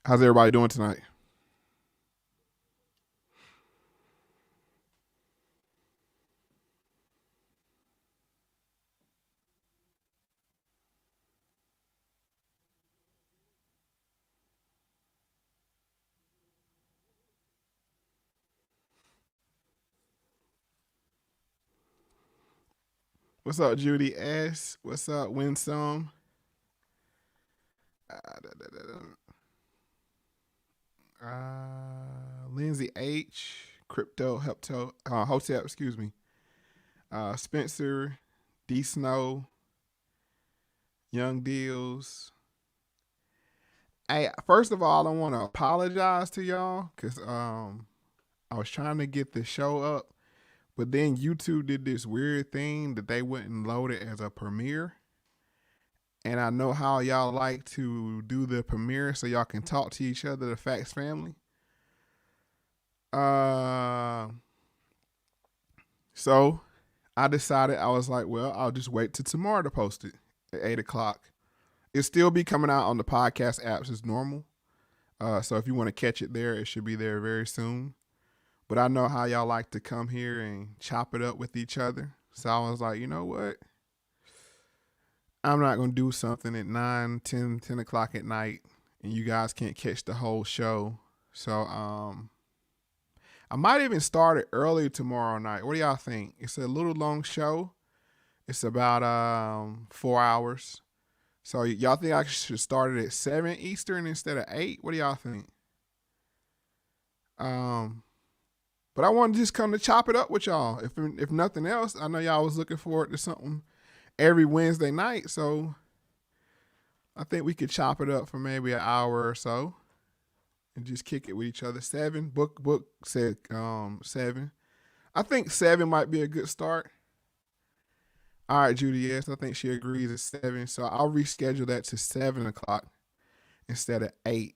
How's everybody doing tonight? What's up, Judy S? What's up, Winsome? Lindsay H, Crypto Hepto, Hotep, excuse me. Spencer, D Snow, Young Deals. Hey, first of all, I want to apologize to y'all because I was trying to get the show up, but then YouTube did this weird thing that they wouldn't load it as a premiere. And I know how y'all like to do the premiere so y'all can talk to each other, the Facts family. Uh, so I decided I was like, well, I'll just wait till tomorrow to post it at 8 o'clock. It'll still be coming out on the podcast apps as normal. So if you want to catch it there, it should be there very soon. But I know how y'all like to come here and chop it up with each other. So I was like, you know what? I'm not going to do something at 9, 10, 10 o'clock at night and you guys can't catch the whole show. So I might even start it early tomorrow night. What do y'all think? It's a little long show. It's about 4 hours. So y'all think I should start it at 7 Eastern instead of 8? What do y'all think? Um, but I want to just come to chop it up with y'all. If nothing else, I know y'all was looking forward to something every Wednesday night. So I think we could chop it up for maybe an hour or so and just kick it with each other. Seven. Book said 7. I think 7 might be a good start. All right, Judy, yes, I think she agrees at 7. So I'll reschedule that to 7 o'clock instead of 8.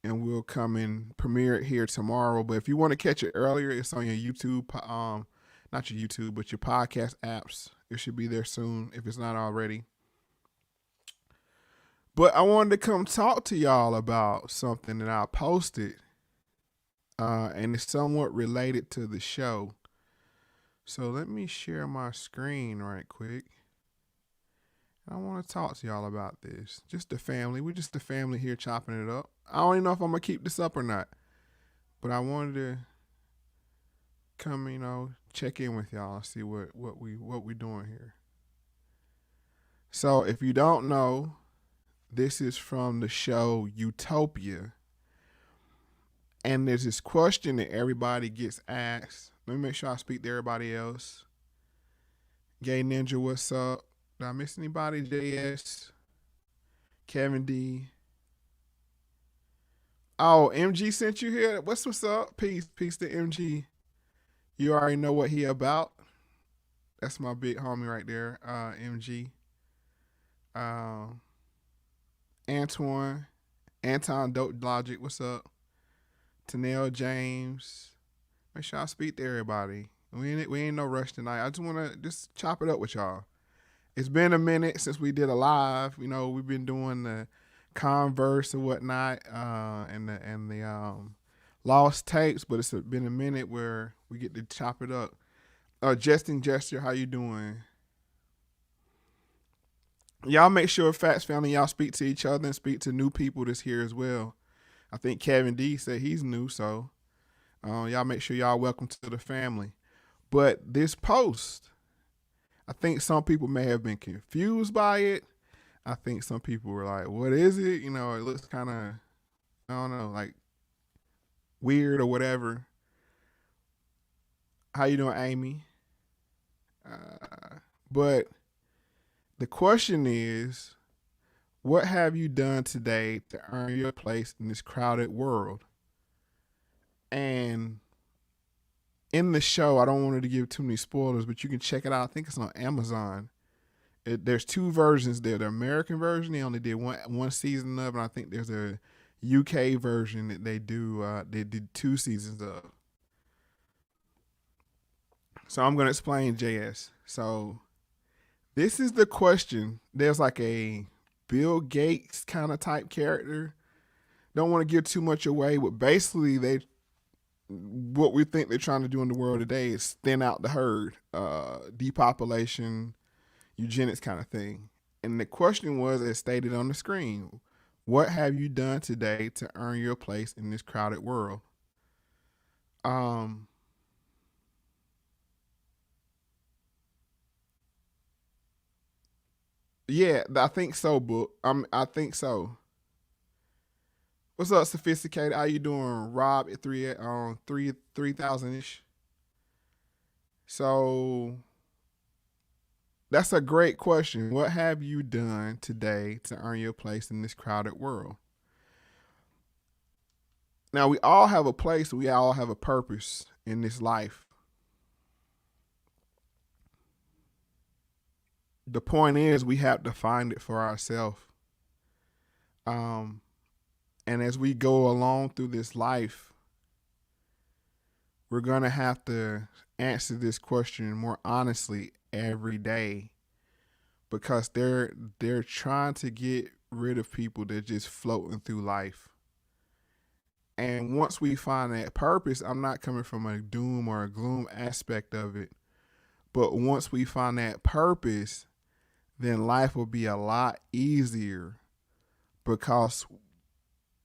And we'll come and premiere it here tomorrow. But if you want to catch it earlier, it's on your YouTube, not your YouTube, but your podcast apps. It should be there soon if it's not already. But I wanted to come talk to y'all about something that I posted, and it's somewhat related to the show. So let me share my screen right quick. I want to talk to y'all about this. Just the family. We're just the family here chopping it up. I don't even know if I'm gonna keep this up or not, but I wanted to come, check in with y'all and see what we doing here. So if you don't know, this is from the show Utopia, and there's this question that everybody gets asked. Let me make sure I speak to everybody else. Gay Ninja, what's up? Did I miss anybody? JS, Kevin D. Oh, MG sent you here. What's up? Peace to MG. You already know what he about. That's my big homie right there, MG. Um, Antoine, Anton Dope Logic. What's up? Tanel James. Make sure I speak to everybody. We ain't no rush tonight. I just wanna just chop it up with y'all. It's been a minute since we did a live. We've been doing the Converse and whatnot, and the lost tapes, but it's been a minute where we get to chop it up. Jesting Gesture, how you doing? Y'all make sure Fats family y'all speak to each other and speak to new people that's here as well. I think Kevin D said he's new, so y'all make sure y'all welcome to the family. But this post, I think some people may have been confused by it. I think some people were like, "What is it?" It looks kind of, I don't know, like weird or whatever. How you doing, Amy? But the question is, what have you done today to earn your place in this crowded world? And in the show, I don't want to give too many spoilers, but you can check it out. I think it's on Amazon. There's two versions there. The American version, they only did one season of, and I think there's a UK version that they did 2 seasons of. So I'm gonna explain JS. So this is the question. There's like a Bill Gates kind of type character don't want to give too much away, but basically what we think they're trying to do in the world today is thin out the herd, depopulation, eugenics kind of thing. And the question was, as stated on the screen, what have you done today to earn your place in this crowded world? Um, yeah, I think so, Book. I think so. What's up, sophisticated? How you doing, Rob? At three thousand ish. So that's a great question. What have you done today to earn your place in this crowded world? Now, we all have a place, we all have a purpose in this life. The point is, we have to find it for ourselves. Um, and as we go along through this life, we're going to have to answer this question more honestly every day, because they're trying to get rid of people that just floating through life. And once we find that purpose, I'm not coming from a doom or a gloom aspect of it, but once we find that purpose, then life will be a lot easier, because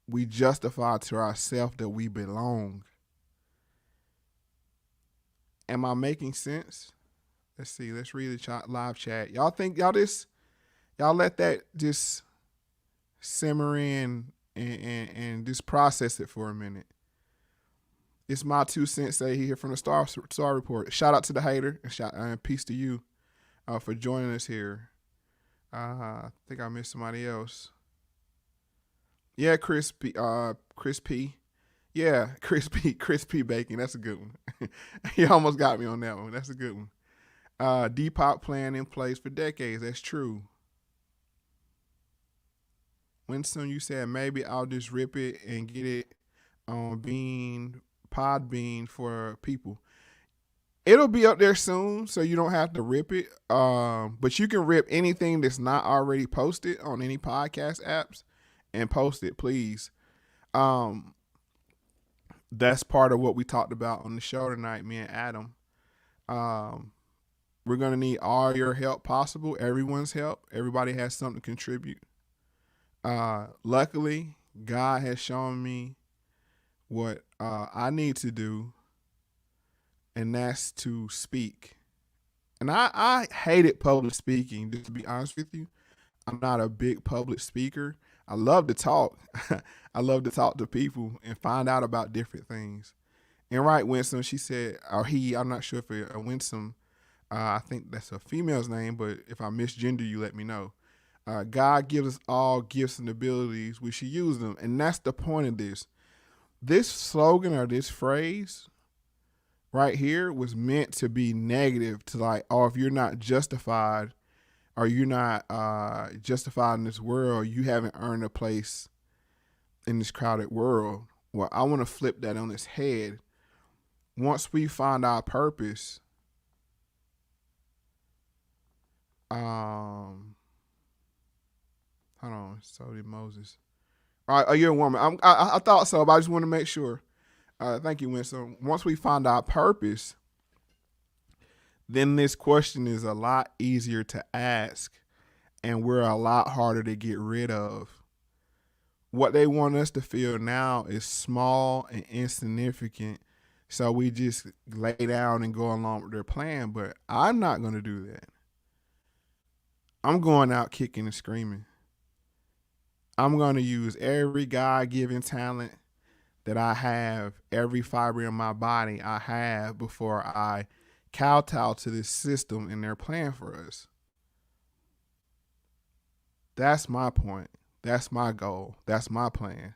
we justify to ourselves that we belong. Am I making sense? Let's see. Let's read the live chat. Y'all think y'all let that just simmer in and just process it for a minute. It's my 2 cents say here from the Star Report. Shout out to the hater and peace to you for joining us here. I think I missed somebody else. Yeah, Chris P. Yeah, Chris P. Bacon. That's a good one. He almost got me on that one. That's a good one. Depop plan in place for decades. That's true. Winston, you said maybe I'll just rip it and get it on Podbean for people. It'll be up there soon, so you don't have to rip it. But you can rip anything that's not already posted on any podcast apps and post it, please. That's part of what we talked about on the show tonight, me and Adam. We're gonna need all your help possible, everyone's help. Everybody has something to contribute. Luckily, God has shown me what I need to do, and that's to speak. And I hated public speaking, just to be honest with you. I'm not a big public speaker. I love to talk. I love to talk to people and find out about different things. And right, Winsome, she said, or he, I'm not sure if it's a Winsome, I think that's a female's name, but if I misgender you, let me know. God gives us all gifts and abilities. We should use them. And that's the point of this. This slogan or this phrase right here was meant to be negative, to like, oh, if you're not justified or you're not justified in this world, you haven't earned a place in this crowded world. Well, I want to flip that on its head. Once we find our purpose, hold on, so did Moses. All right, you're a woman. I thought so, but I just want to make sure. Thank you, Winston. Once we find our purpose, then this question is a lot easier to ask, and we're a lot harder to get rid of. What they want us to feel now is small and insignificant, so we just lay down and go along with their plan, but I'm not going to do that. I'm going out kicking and screaming. I'm going to use every God-given talent that I have, every fiber in my body I have, before I kowtow to this system and their plan for us. That's my point. That's my goal. That's my plan.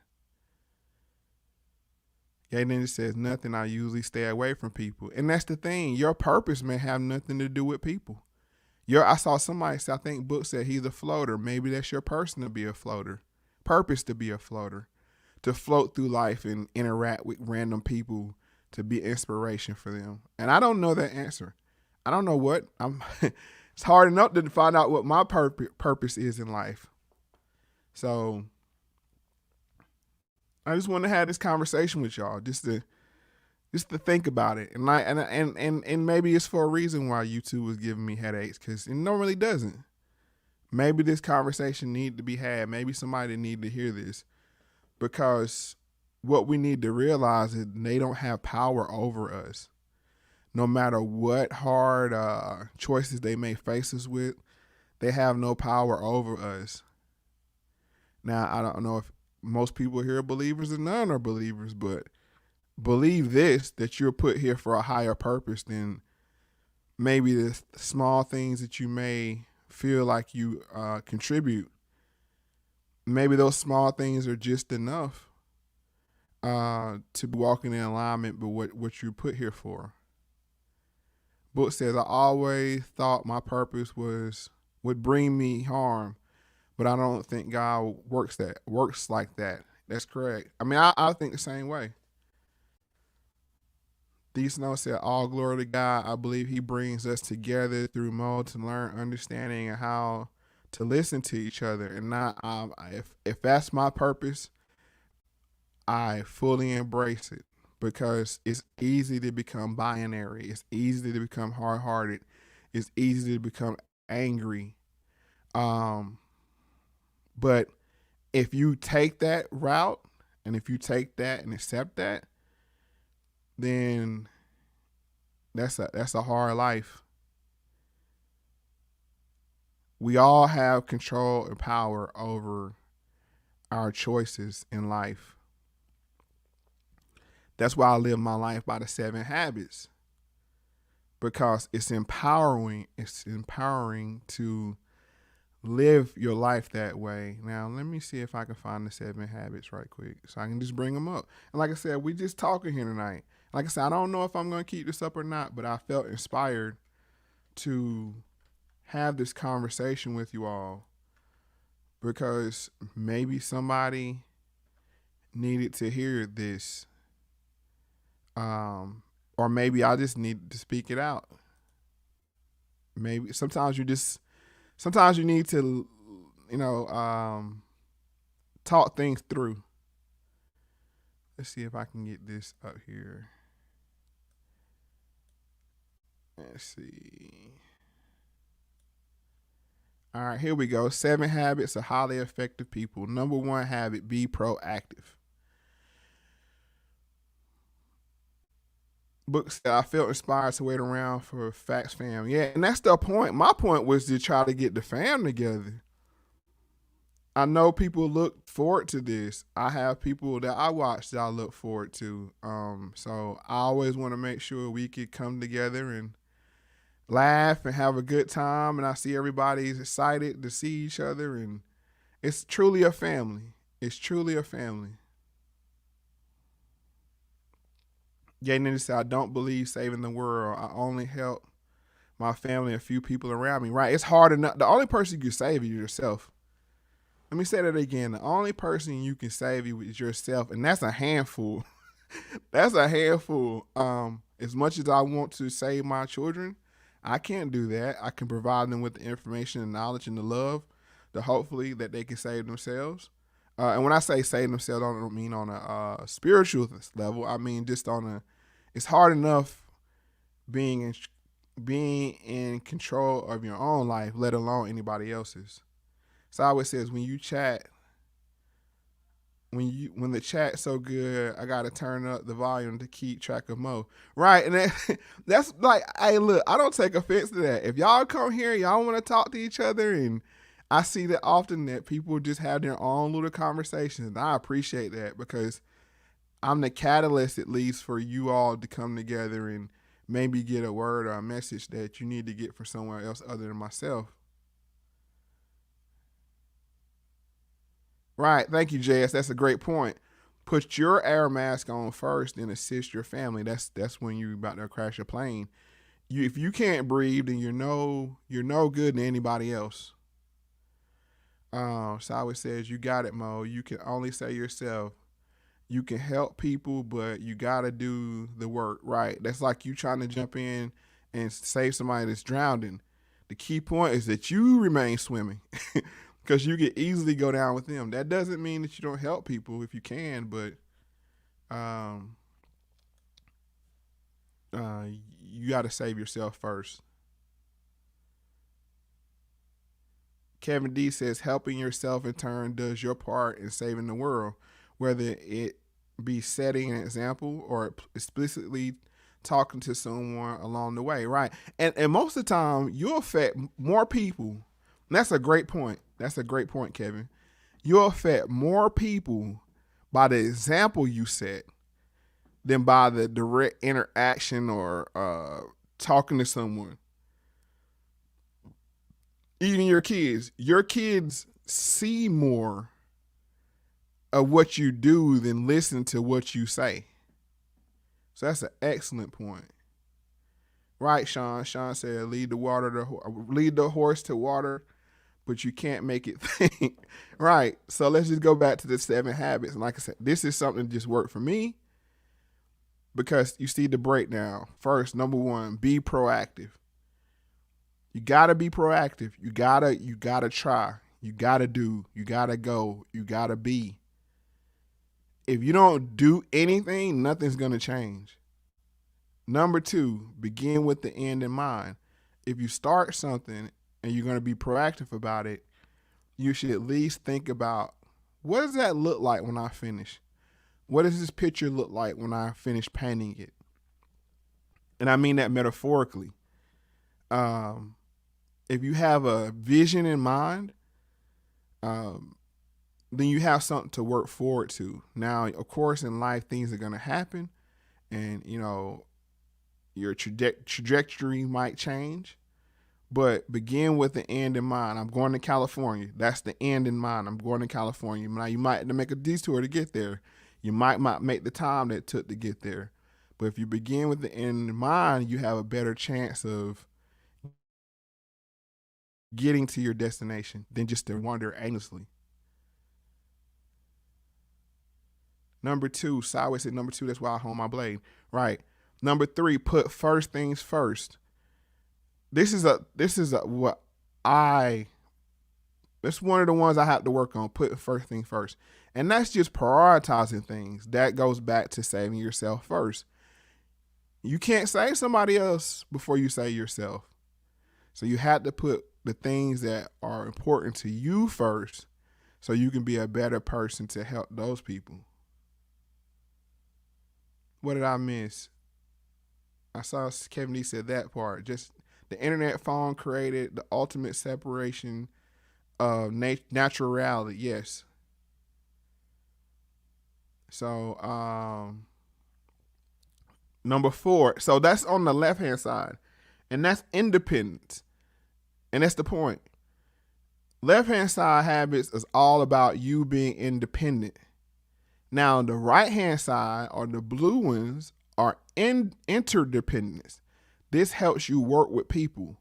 Yeah, then it says nothing. I usually stay away from people. And that's the thing. Your purpose may have nothing to do with people. I saw somebody say, I think Book said he's a floater. Maybe that's your person to be a floater. Purpose to be a floater. To float through life and interact with random people, to be inspiration for them. And I don't know that answer. I don't know what. It's hard enough to find out what my purpose is in life. So I just want to have this conversation with y'all, just to think about it, and maybe it's for a reason why YouTube was giving me headaches, because it normally doesn't. Maybe this conversation need to be had. Maybe somebody need to hear this, because what we need to realize is they don't have power over us. No matter what hard choices they may face us with, they have no power over us. Now, I don't know if most people here are believers and none are believers, but believe this, that you're put here for a higher purpose than maybe the small things that you may feel like you contribute. Maybe those small things are just enough to be walking in alignment with what you're put here for. Book says, I always thought my purpose would bring me harm, but I don't think God works like that. That's correct. I mean, I think the same way. These notes said, all glory to God. I believe he brings us together through mode to learn understanding and how to listen to each other. And not, if that's my purpose, I fully embrace it, because it's easy to become binary. It's easy to become hard-hearted. It's easy to become angry. But if you take that route, and if you take that and accept that, then that's a hard life. We all have control and power over our choices in life. That's why I live my life by the 7 habits, because it's empowering. It's empowering to live your life that way. Now, let me see if I can find the 7 habits right quick so I can just bring them up. And like I said, we just talking here tonight. Like I said, I don't know if I'm going to keep this up or not, but I felt inspired to have this conversation with you all, because maybe somebody needed to hear this. Or maybe I just need to speak it out. Maybe sometimes you need to, talk things through. Let's see if I can get this up here. Let's see. All right, here we go. 7 habits of highly effective people. Number 1 habit, be proactive. Book said, I felt inspired to wait around for Facts Fam. Yeah, and that's the point. My point was to try to get the fam together. I know people look forward to this. I have people that I watch that I look forward to. So I always want to make sure we could come together and laugh and have a good time. And I see everybody's excited to see each other. And it's truly a family. It's truly a family. Yeah, and then said, I don't believe saving the world. I only help my family and a few people around me. Right? It's hard enough. The only person you can save is yourself. Let me say that again. The only person you can save is yourself, and that's a handful. That's a handful. As much as I want to save my children, I can't do that. I can provide them with the information and knowledge and the love, to hopefully that they can save themselves. And when I say save themselves, I don't mean on a spiritual level. I mean just on a. It's hard enough being in control of your own life, let alone anybody else's. So I always says, when you chat, when the chat's so good, I gotta turn up the volume to keep track of Mo. Right, and that's like, hey, look, I don't take offense to that. If y'all come here, y'all want to talk to each other, and I see that often that people just have their own little conversations. And I appreciate that, because I'm the catalyst, at least, for you all to come together and maybe get a word or a message that you need to get for someone else other than myself. Right. Thank you, JS. That's a great point. Put your air mask on first, then assist your family. That's when you're about to crash a plane. If you can't breathe, then you're no good to anybody else. Sawa says, you got it, Mo. You can only say yourself. You can help people, but you gotta do the work. Right. That's like you trying to jump in and save somebody that's drowning. The key point is that you remain swimming. because you could easily go down with them. That doesn't mean that you don't help people if you can, but um, uh, you got to save yourself first. Kevin D says helping yourself in turn does your part in saving the world, whether it be setting an example or explicitly talking to someone along the way, right? And most of the time, you'll affect more people. And that's a great point. That's a great point, Kevin. You'll affect more people by the example you set than by the direct interaction or talking to someone. Even your kids see more of what you do than listen to what you say. So that's an excellent point. Right, Sean. Sean said, lead the horse to water, but you can't make it think. Right. So let's just go back to the 7 habits. And like I said, this is something that just worked for me because you see the breakdown. First, number 1, be proactive. You gotta be proactive. You gotta try. You gotta do. You gotta go. You gotta be. If you don't do anything, nothing's gonna change. Number 2, begin with the end in mind. If you start something and you're gonna be proactive about it, you should at least think about, what does that look like when I finish? What does this picture look like when I finish painting it? And I mean that metaphorically. If you have a vision in mind, then you have something to work forward to. Now, of course, in life, things are going to happen, and your trajectory might change. But begin with the end in mind. I'm going to California. That's the end in mind. I'm going to California. Now, you might make a detour to get there. You might not make the time that it took to get there. But if you begin with the end in mind, you have a better chance of getting to your destination than just to wander aimlessly. Number 2, Sideways said number 2, that's why I hold my blade. Right. Number 3, put first things first. This is one of the ones I have to work on, putting first thing first. And that's just prioritizing things. That goes back to saving yourself first. You can't save somebody else before you save yourself. So you have to put the things that are important to you first so you can be a better person to help those people. What did I miss? I saw Kevin D said that part. Just the internet phone created the ultimate separation of natural reality. Yes. So, number 4. So that's on the left-hand side. And that's independence. And that's the point. Left-hand side habits is all about you being independent. Now, the right-hand side, or the blue ones, are interdependence. This helps you work with people.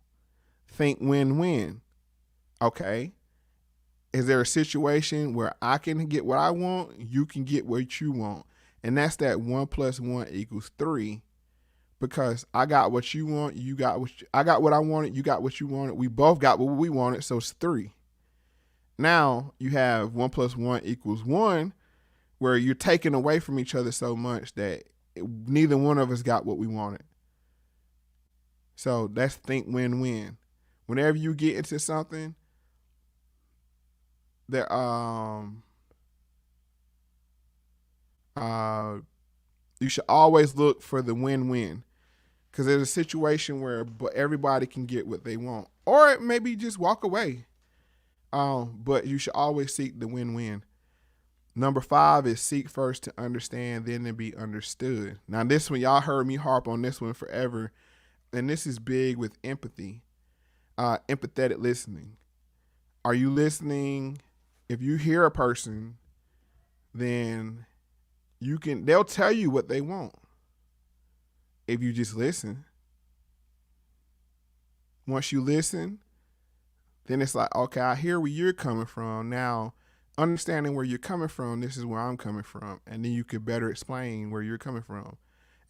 Think win-win. Okay. Is there a situation where I can get what I want, you can get what you want? And that's that 1 + 1 = 3. Because I got what you want, you got I got what I wanted, you got what you wanted. We both got what we wanted, so it's 3. Now you have 1 + 1 = 1, where you're taking away from each other so much that neither one of us got what we wanted. So that's think win-win. Whenever you get into something that you should always look for the win-win, because there's a situation where everybody can get what they want, or maybe just walk away. But you should always seek the win-win. Number 5 is seek first to understand, then to be understood. Now this one, y'all heard me harp on this one forever, and this is big with empathy, empathetic listening. Are you listening? If you hear a person, then they'll tell you what they want if you just listen. Once you listen, then it's like, okay, I hear where you're coming from. Now, understanding where you're coming from, this is where I'm coming from. And then you could better explain where you're coming from.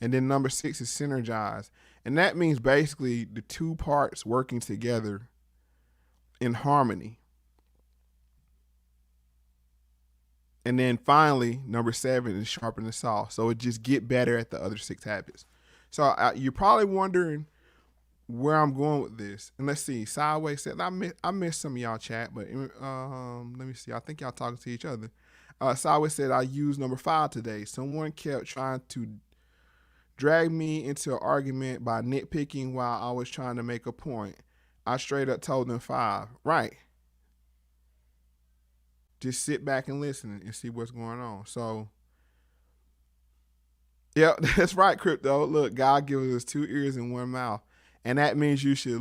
And then number 6 is synergize. And that means basically the two parts working together in harmony. And then finally, number 7 is sharpen the saw. So it just get better at the other 6 habits. So you're probably wondering where I'm going with this. And let's see. Sideways said I missed some of y'all chat, but let me see. I think y'all talking to each other. Sideways said I used number 5 today. Someone kept trying to drag me into an argument by nitpicking while I was trying to make a point. I straight up told them 5. Right. Just sit back and listen and see what's going on. So, yeah, that's right, Crypto. Look, God gives us 2 ears and 1 mouth. And that means you should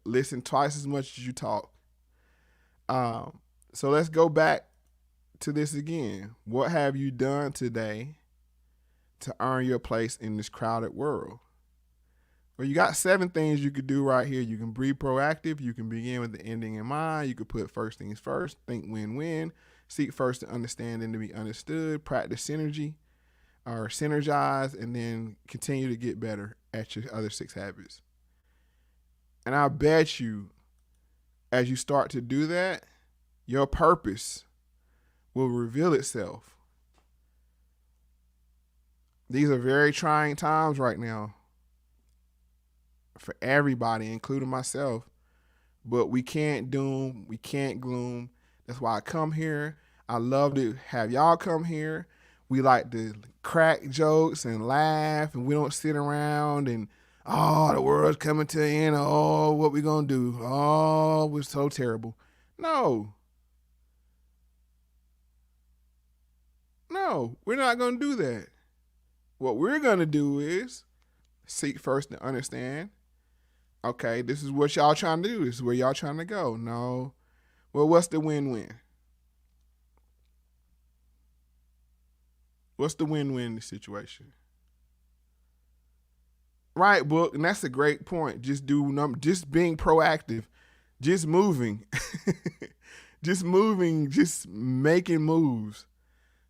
listen twice as much as you talk. So let's go back to this again. What have you done today to earn your place in this crowded world? Well, you got 7 things you could do right here. You can be proactive. You can begin with the ending in mind. You could put first things first. Think win-win. Seek first to understand and to be understood. Practice synergy or synergize, and then continue to get better at your other 6 habits. And I bet you, as you start to do that, your purpose will reveal itself. These are very trying times right now for everybody, including myself. But we can't doom, we can't gloom. That's why I come here. I love to have y'all come here. We like to crack jokes and laugh, and we don't sit around and, oh, the world's coming to an end. Oh, what we gonna do? Oh, we're so terrible. No, we're not gonna do that. What we're gonna do is seek first to understand. Okay, this is what y'all trying to do. This is where y'all trying to go. No. Well, what's the win-win? What's the win-win in this situation? Right, Book, and that's a great point. Just being proactive, just moving, just making moves.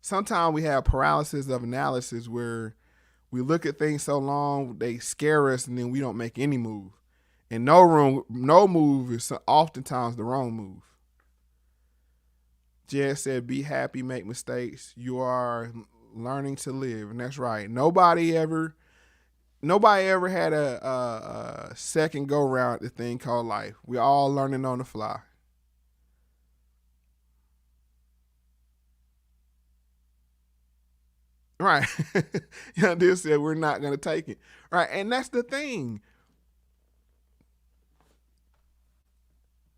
Sometimes we have paralysis of analysis where we look at things so long they scare us, and then we don't make any move. And no move is oftentimes the wrong move. Jess said, "Be happy, make mistakes. You are learning to live," and that's right. Nobody ever had a second go round at the thing called life. We're all learning on the fly. Right. This said we're not going to take it. Right. And that's the thing.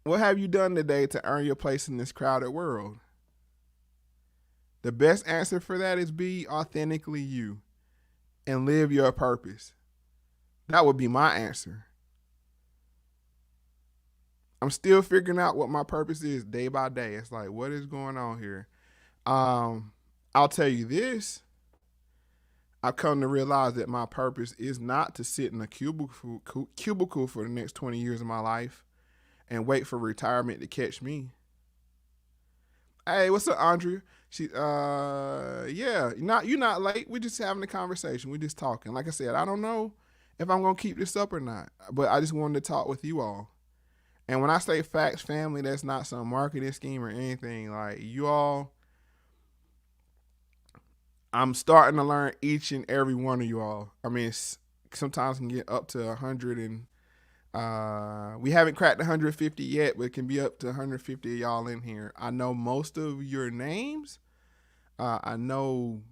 What have you done today to earn your place in this crowded world? The best answer for that is be authentically you and live your purpose. That would be my answer. I'm still figuring out what my purpose is day by day. It's like, what is going on here? I'll tell you this. I've come to realize that my purpose is not to sit in a cubicle for the next 20 years of my life and wait for retirement to catch me. Hey, what's up, Andrea? Yeah, you're not late. We're just having a conversation. We're just talking. Like I said, I don't know if I'm gonna keep this up or not, but I just wanted to talk with you all. And when I say facts, family, that's not some marketing scheme or anything. Like, you all, I'm starting to learn each and every one of you all. I mean, sometimes can get up to 100 and we haven't cracked 150 yet, but it can be up to 150 of y'all in here. I know most of your names. I know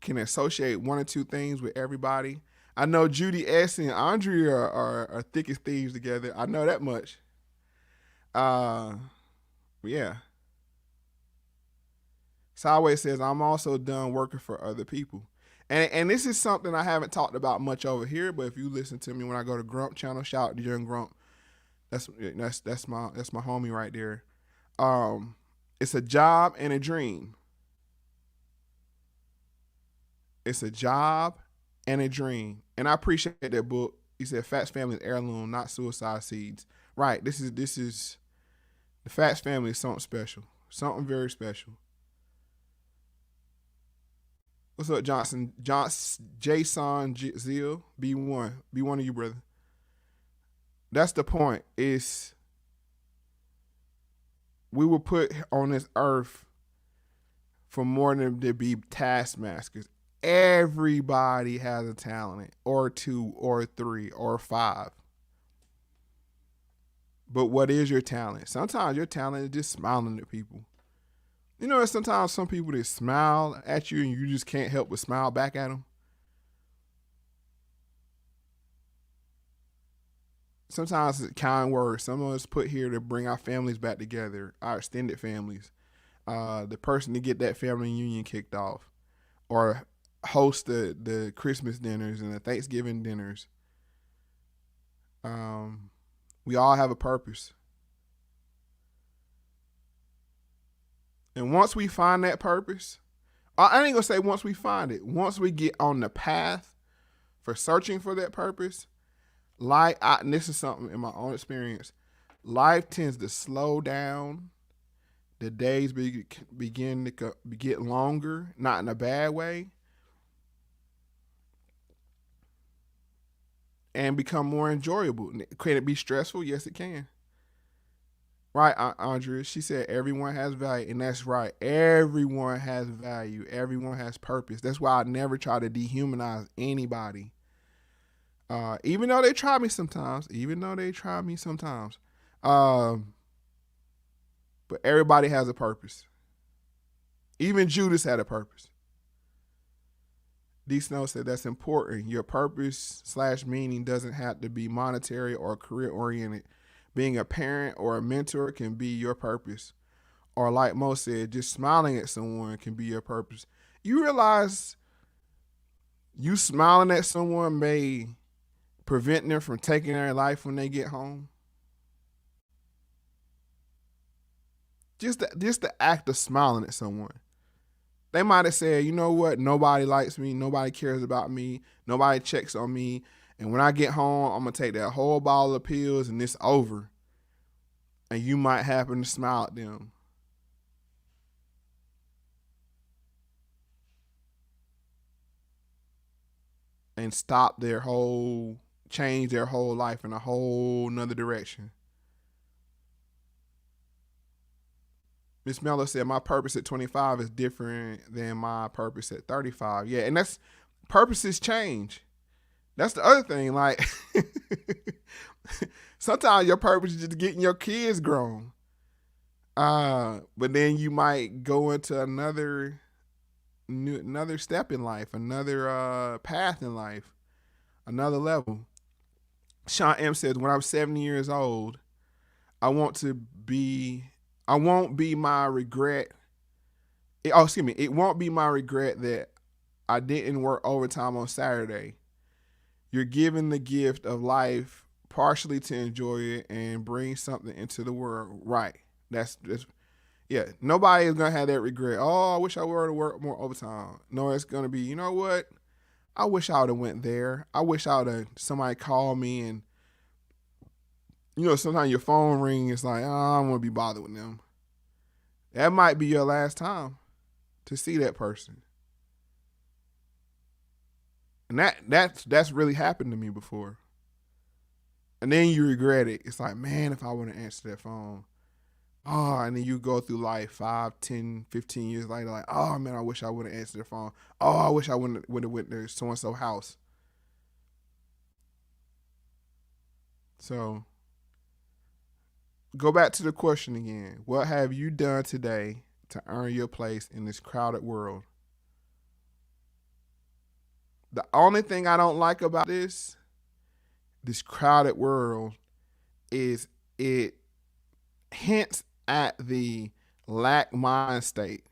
can associate 1 or 2 things with everybody. I know Judy S. and Andrea are thick as thieves together. I know that much. Yeah. Sideways says, I'm also done working for other people. And this is something I haven't talked about much over here, but if you listen to me when I go to Grump channel, shout out to Young Grump. That's my homie right there. It's a job and a dream. It's a job and a dream. And I appreciate that book. He said Fats Family is heirloom, not suicide seeds. Right. This is the Fats Family is something special. Something very special. What's up, Johnson? Jason Zeal, B1. Be one of you, brother. That's the point. Is we were put on this earth for more than to be taskmasters. Everybody has a talent, or two, or three, or five. But what is your talent? Sometimes your talent is just smiling at people. You know, sometimes some people that smile at you and you just can't help but smile back at them. Sometimes it's kind words. Some of us put here to bring our families back together, our extended families. The person to get that family union kicked off, or host the Christmas dinners and the Thanksgiving dinners. We all have a purpose. And once we find that purpose, I ain't gonna say once we find it, once we get on the path for searching for that purpose, and this is something in my own experience, life tends to slow down. The days begin to get longer, not in a bad way, and become more enjoyable. Can it be stressful? Yes, it can. Right, Andrea? She said everyone has value, and that's right. Everyone has value. Everyone has purpose. That's why I never try to dehumanize anybody. Even though they try me sometimes. But everybody has a purpose. Even Judas had a purpose. D. Snow said that's important. Your purpose / meaning doesn't have to be monetary or career oriented. Being a parent or a mentor can be your purpose. Or like Mo said, just smiling at someone can be your purpose. You realize you smiling at someone may prevent them from taking their life when they get home? Just the act of smiling at someone. They might have said, you know what, nobody likes me, nobody cares about me, nobody checks on me, and when I get home, I'm going to take that whole bottle of pills and it's over. And you might happen to smile at them. And change their whole life in a whole nother direction. Miss Mello said, my purpose at 25 is different than my purpose at 35. Yeah, and purposes change. That's the other thing. Like, sometimes your purpose is just getting your kids grown. But then you might go into another step in life, another path in life, another level. Sean M says, when I'm 70 years old, I won't be my regret. It won't be my regret that I didn't work overtime on Saturday. You're given the gift of life partially to enjoy it and bring something into the world. Right. Yeah. Nobody is going to have that regret. Oh, I wish I were to work more overtime. No, it's going to be, you know what? I wish I would have went there. I wish I would have somebody called me and, you know, sometimes your phone rings. It's like, oh, I don't want to be bothered with them. That might be your last time to see that person. And that's really happened to me before. And then you regret it. It's like, man, if I wouldn't answer that phone. Oh, and then you go through life 5, 10, 15 years later, like, oh man, I wish I would have answered the phone. Oh, I wish I would have went to so-and-so house. So go back to the question again. What have you done today to earn your place in this crowded world? The only thing I don't like about this crowded world is it hints at the lack mind state.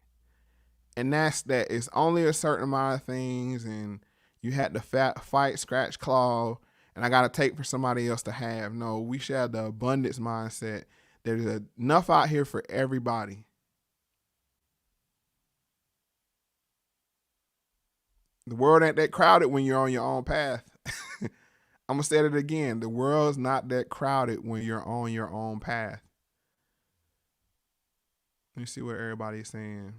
And that's that it's only a certain amount of things and you had to fight, scratch, claw, and I got to take for somebody else to have. No, we should have the abundance mindset. There's enough out here for everybody. The world ain't that crowded when you're on your own path. I'm going to say it again. The world's not that crowded when you're on your own path. Let me see what everybody's saying.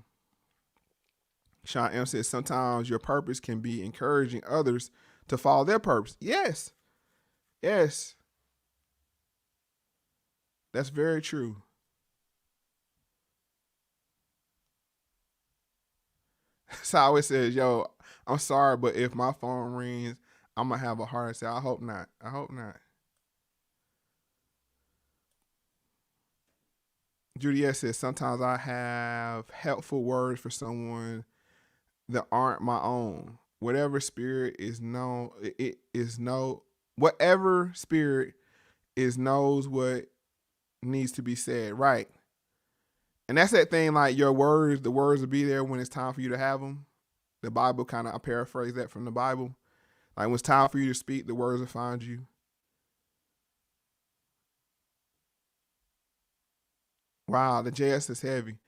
Sean M says, sometimes your purpose can be encouraging others to follow their purpose. Yes. Yes. That's very true. how it says, yo, I'm sorry, but if my phone rings, I'm gonna have a heart attack. I hope not. I hope not. Juliet says, sometimes I have helpful words for someone that aren't my own. Whatever spirit is known, it is no, whatever spirit is knows what needs to be said. Right. And that's that thing, like your words, the words will be there when it's time for you to have them. The Bible kind of, I paraphrase that from the Bible. Like when it's time for you to speak, the words will find you. Wow, the JS is heavy.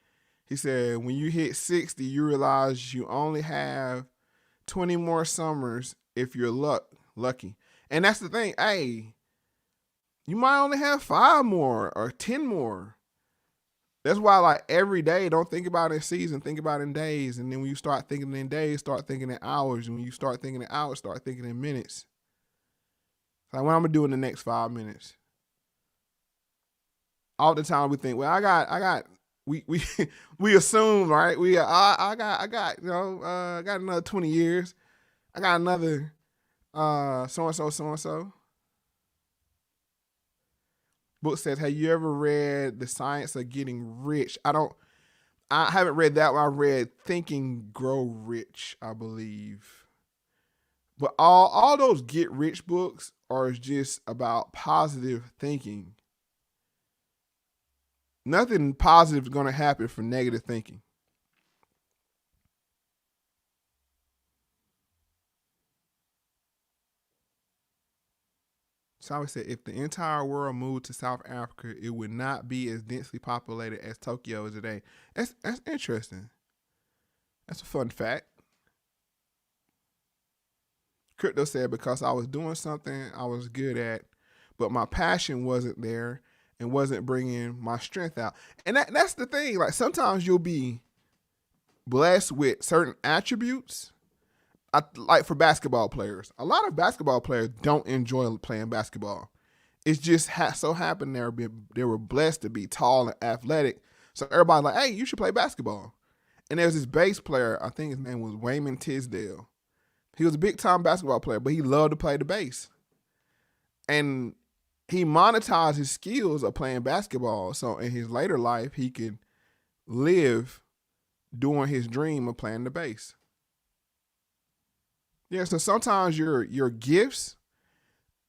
He said, when you hit 60, you realize you only have 20 more summers if you're lucky. And that's the thing. Hey, you might only have 5 more or 10 more. That's why, like, every day, don't think about it in season, think about it in days. And then when you start thinking in days, start thinking in hours. And when you start thinking in hours, start thinking in minutes. Like, what I'm gonna do in the next 5 minutes. All the time we think, well, I got, we we assume, right? I got, I got another 20 years. I got another so and so. Book says, have you ever read The Science of Getting Rich? I haven't read that one. I read Think and Grow Rich, I believe. But all those get rich books are just about positive thinking. Nothing positive is going to happen from negative thinking. So I would say, if the entire world moved to South Africa, it would not be as densely populated as Tokyo is today. That's interesting. That's a fun fact. Crypto said, because I was doing something I was good at, but my passion wasn't there and wasn't bringing my strength out. And that's the thing. Like, sometimes you'll be blessed with certain attributes. Like for basketball players, a lot of basketball players don't enjoy playing basketball. It's just so happened they were blessed to be tall and athletic. So everybody's like, hey, you should play basketball. And there's this bass player, I think his name was Wayman Tisdale. He was a big time basketball player, but he loved to play the bass. And he monetized his skills of playing basketball. So in his later life, he could live doing his dream of playing the bass. Yeah, so sometimes your gifts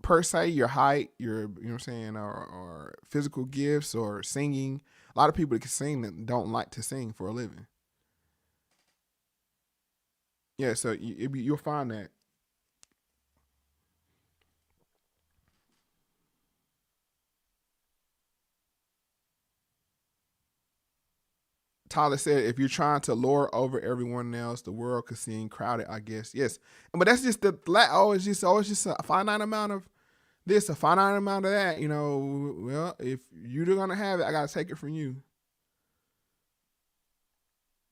per se, your height, your, you know what I'm saying, or physical gifts or singing. A lot of people that can sing that don't like to sing for a living. Yeah, so you'll find that. Tyler said, if you're trying to lure over everyone else, the world could seem crowded, I guess. Yes. But that's just it's just a finite amount of this, a finite amount of that. You know, well, if you're going to have it, I got to take it from you.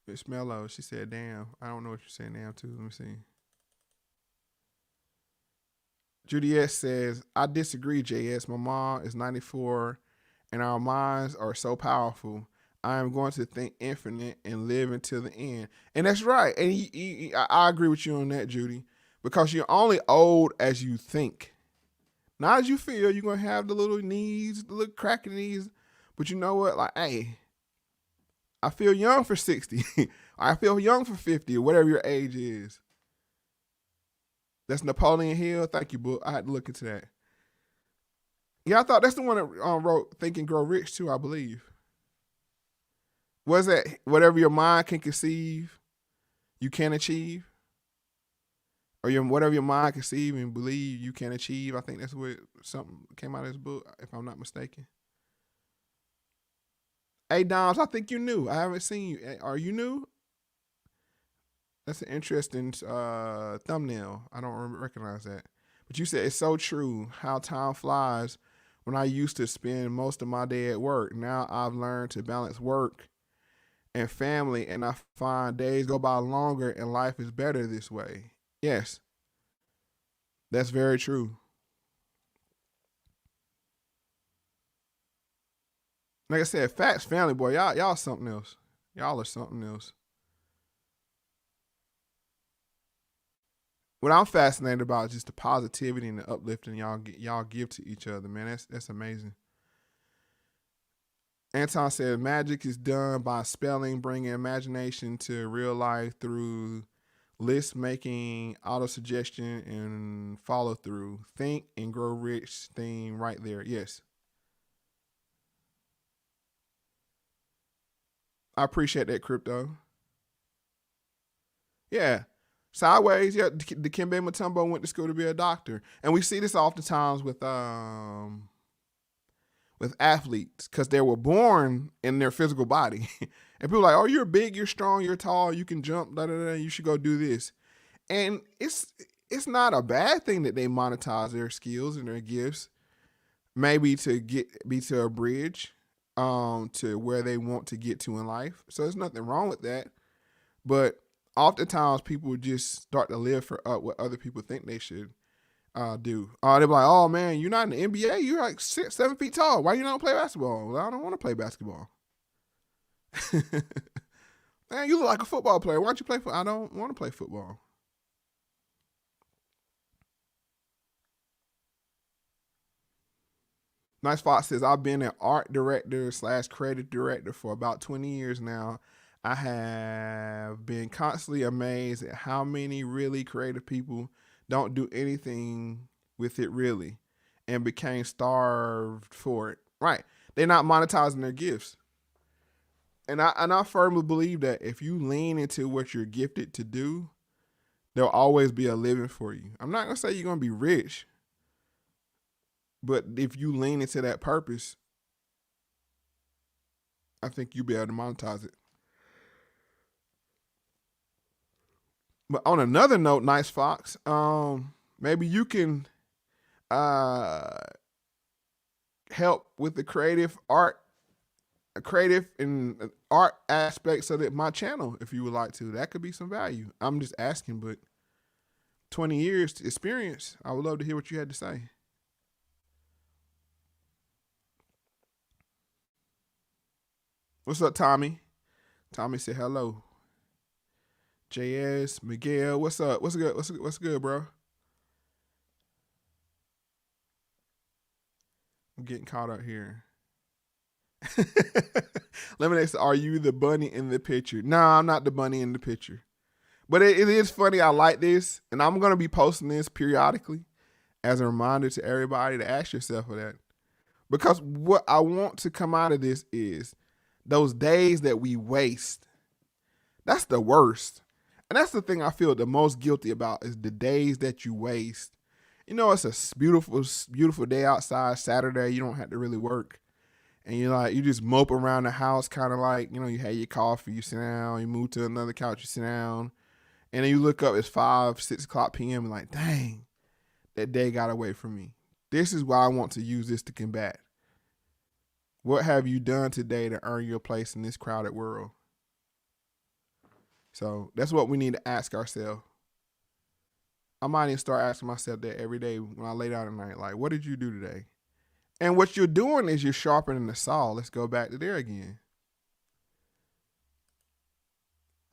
Miss Mello, she said, damn, I don't know what you're saying now, too. Let me see. Judy S says, I disagree, JS. My mom is 94 and our minds are so powerful. I am going to think infinite and live until the end. And that's right. And I agree with you on that, Judy, because you're only old as you think. Not as you feel. You're going to have the little knees, the little cracking knees. But you know what? Like, hey, I feel young for 60. I feel young for 50 or whatever your age is. That's Napoleon Hill. Thank you, book. I had to look into that. Yeah, I thought that's the one that wrote Think and Grow Rich too, I believe. Was that whatever your mind can conceive, you can achieve? Or whatever your mind conceive and believe you can achieve. I think that's what something came out of this book, if I'm not mistaken. Hey, Doms, I think you knew. I haven't seen you. Are you new? That's an interesting thumbnail. I don't recognize that. But you said it's so true how time flies. When I used to spend most of my day at work, now I've learned to balance work and family, and I find days go by longer and life is better this way. Yes, that's very true. Like I said, facts, family, boy, y'all something else. Y'all are something else. what I'm fascinated about is just the positivity and the uplifting y'all give to each other, man. That's amazing. Anton said magic is done by spelling, bringing imagination to real life through list making, auto suggestion, and follow through. Think and grow rich thing right there. Yes. I appreciate that, crypto. Yeah. Sideways, yeah. Dikembe Mutombo went to school to be a doctor. And we see this oftentimes with athletes because they were born in their physical body. And people are like, oh, you're big, you're strong, you're tall, you can jump, da da da, you should go do this. And it's not a bad thing that they monetize their skills and their gifts, maybe to be to a bridge to where they want to get to in life. So there's nothing wrong with that. But oftentimes people just start to live for what other people think they should do. They'll be like, oh man, you're not in the NBA, you're like 6-7 feet tall. Why you not play basketball? Well, I don't want to play basketball. Man, you look like a football player. Why don't you play football? I don't want to play football. Nice Fox says, I've been an art director / creative director for about 20 years now. I have been constantly amazed at how many really creative people don't do anything with it really and became starved for it. Right. They're not monetizing their gifts. And I firmly believe that if you lean into what you're gifted to do, there'll always be a living for you. I'm not going to say you're going to be rich, but if you lean into that purpose, I think you'll be able to monetize it. But on another note, Nice Fox, maybe you can help with the creative and art aspects of my channel if you would like to. That could be some value. I'm just asking, but 20 years experience, I would love to hear what you had to say. What's up, Tommy? Tommy said hello. JS, Miguel, what's up? What's good? What's good, bro? I'm getting caught up here. Lemonade said, are you the bunny in the picture? No, I'm not the bunny in the picture. But it is funny. I like this. And I'm going to be posting this periodically as a reminder to everybody to ask yourself for that. Because what I want to come out of this is those days that we waste. That's the worst. And that's the thing I feel the most guilty about is the days that you waste. You know, it's a beautiful, beautiful day outside, Saturday. You don't have to really work. And you just mope around the house, kind of like, you had your coffee, you sit down, you move to another couch, you sit down. And then you look up, it's 5-6 o'clock p.m. and like, dang, that day got away from me. This is why I want to use this to combat. What have you done today to earn your place in this crowded world? So that's what we need to ask ourselves. I might even start asking myself that every day when I lay down at night. Like, what did you do today? And what you're doing is you're sharpening the saw. Let's go back to there again.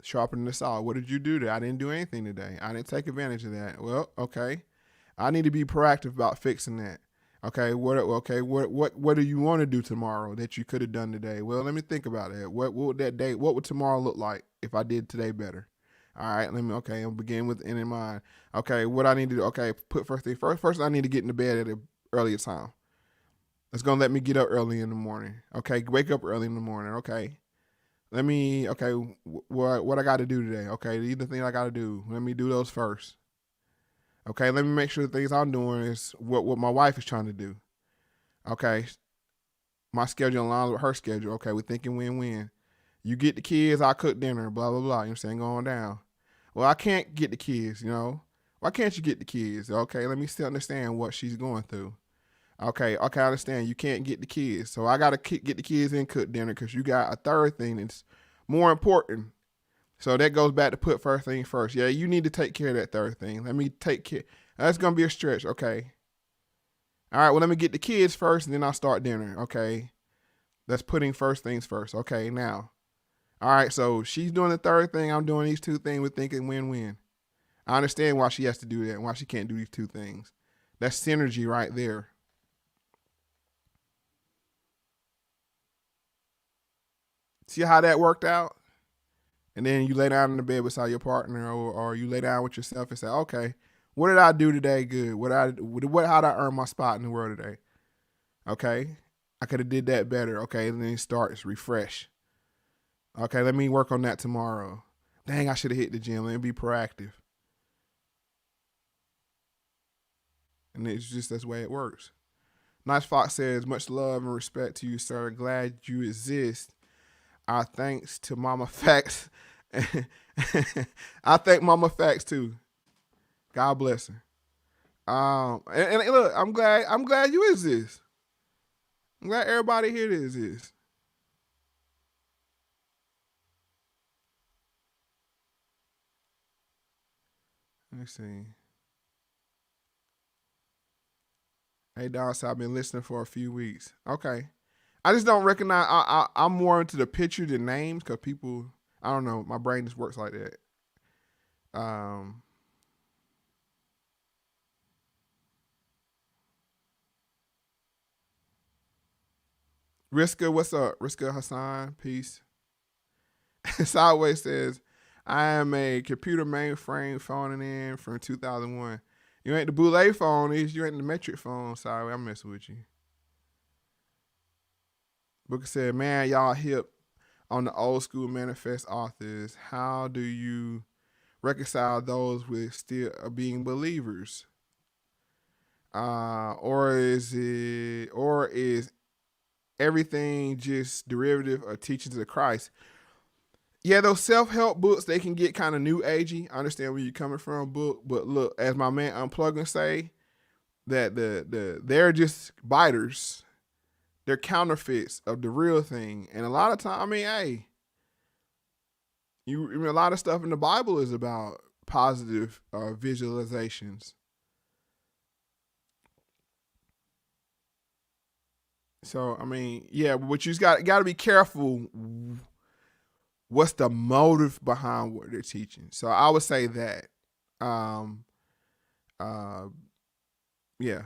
Sharpening the saw. What did you do today? I didn't do anything today. I didn't take advantage of that. Well, okay. I need to be proactive about fixing that. Okay, what do you want to do tomorrow that you could have done today? Well, let me think about that. What would that day, what would tomorrow look like if I did today better? All right, I'll begin with end in mind. Okay, what I need to do, okay, put first thing first. First, I need to get into bed at an earlier time. That's going to let me get up early in the morning. Okay, wake up early in the morning. Okay, what I got to do today? Okay, these are the things I got to do. Let me do those first. Okay, let me make sure the things I'm doing is what my wife is trying to do. Okay, my schedule aligns with her schedule. Okay, we're thinking win-win. You get the kids, I cook dinner, blah, blah, blah. You know what I'm saying? Going down. Well, I can't get the kids, Why can't you get the kids? Okay, let me still understand what she's going through. Okay, I understand. You can't get the kids. So I got to get the kids and cook dinner because you got a third thing that's more important. So that goes back to put first thing first. Yeah, you need to take care of that third thing. Let me take care. That's going to be a stretch. Okay. All right, well, let me get the kids first and then I'll start dinner. Okay. That's putting first things first. Okay, now. All right, so she's doing the third thing. I'm doing these two things. We're thinking win-win. I understand why she has to do that and why she can't do these two things. That's synergy right there. See how that worked out? And then you lay down in the bed beside your partner, or you lay down with yourself and say, okay, what did I do today good? How did I earn my spot in the world today? Okay, I could have did that better. Okay, and then it starts refresh. Okay, let me work on that tomorrow. Dang, I should have hit the gym. Let me be proactive. And it's just that's the way it works. Nice Fox says, much love and respect to you, sir. Glad you exist. Our thanks to Mama Facts. I thank Mama Facts too. God bless her. And look, I'm glad you exist. I'm glad everybody here exists. Let's see. Hey, Don, so I've been listening for a few weeks. Okay. I just don't recognize. I'm more into the picture than names because people, I don't know, my brain just works like that. Um, Riska, what's up? Riska Hassan, peace. Sideways says, I am a computer mainframe phoning in from 2001. You ain't the Boule phone, you ain't the metric phone. Sorry, I'm messing with you. Booker said, man, y'all hip on the old school manifest authors. How do you reconcile those with still being believers? Or is everything just derivative of teachings of Christ? Yeah, those self-help books, they can get kind of new agey. I understand where you're coming from, book, but look, as my man Unplugging say, that they're just biters. They're counterfeits of the real thing. And a lot of time, I mean, hey, a lot of stuff in the Bible is about positive visualizations. So, I mean, yeah, but you got to be careful. What's the motive behind what they're teaching? So I would say that, uh, yeah.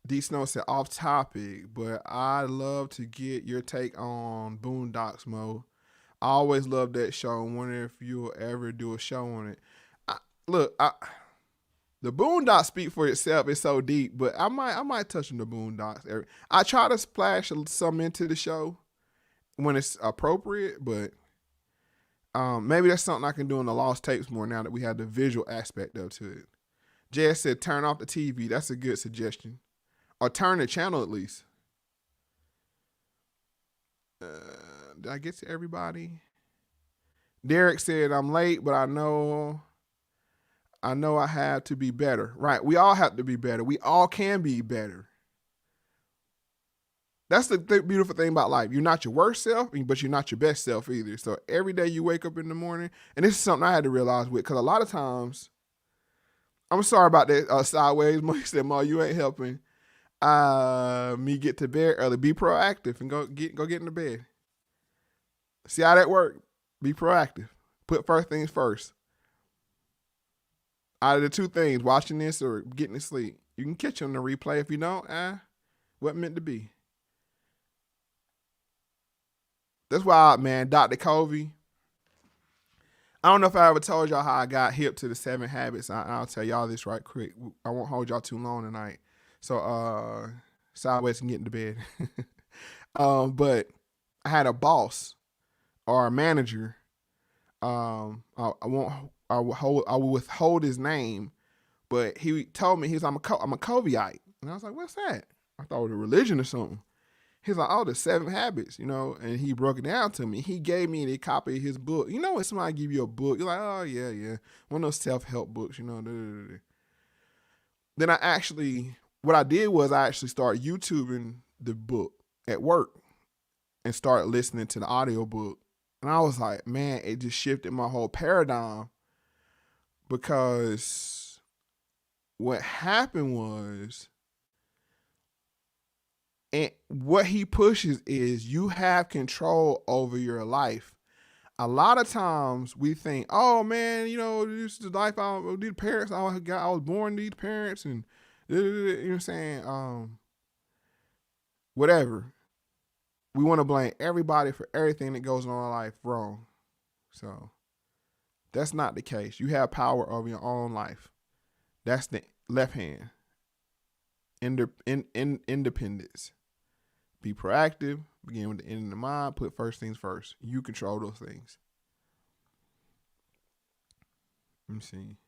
D Snow said off topic, but I'd love to get your take on Boondocks Mo. I always love that show. I wonder if you'll ever do a show on it. Look, the Boondocks speak for itself. It's so deep, but I might touch on the Boondocks. I try to splash some into the show when it's appropriate, but maybe that's something I can do on the Lost Tapes more now that we have the visual aspect of to it. Jess said turn off the TV. That's a good suggestion. Or turn the channel at least. Did I get to everybody? Derek said I'm late, but I know I have to be better. Right. We all have to be better. We all can be better. That's the beautiful thing about life. You're not your worst self, but you're not your best self either. So every day you wake up in the morning, and this is something I had to realize with, because a lot of times, I'm sorry about that, Sideways. Mo said, Mo, you ain't helping me get to bed early. Be proactive and go get in the bed. See how that work? Be proactive. Put first things first. Out of the two things, watching this or getting to sleep, you can catch on the replay. If you don't, what meant to be. That's why, man, Dr. Covey. I don't know if I ever told y'all how I got hip to the 7 habits. I'll tell y'all this right quick. I won't hold y'all too long tonight. So, Sideways can get into bed. But I had a boss or a manager. I will withhold his name, but he told me, I'm a Coveyite. And I was like, what's that? I thought it was a religion or something. He's like, oh, the 7 habits, and he broke it down to me. He gave me a copy of his book. You know when somebody give you a book, you're like, oh, yeah. One of those self-help books, Then what I did was I actually started YouTubing the book at work and started listening to the audio book. And I was like, man, it just shifted my whole paradigm, because what happened was, and what he pushes is you have control over your life. a lot of times we think, oh man, this is the life these parents I got. I was born to these parents, and you know what I'm saying. Whatever. We want to blame everybody for everything that goes on in our life wrong. So that's not the case. You have power over your own life. That's the left hand. Independence. Be proactive. Begin with the end in the mind. Put first things first. You control those things. Let me see.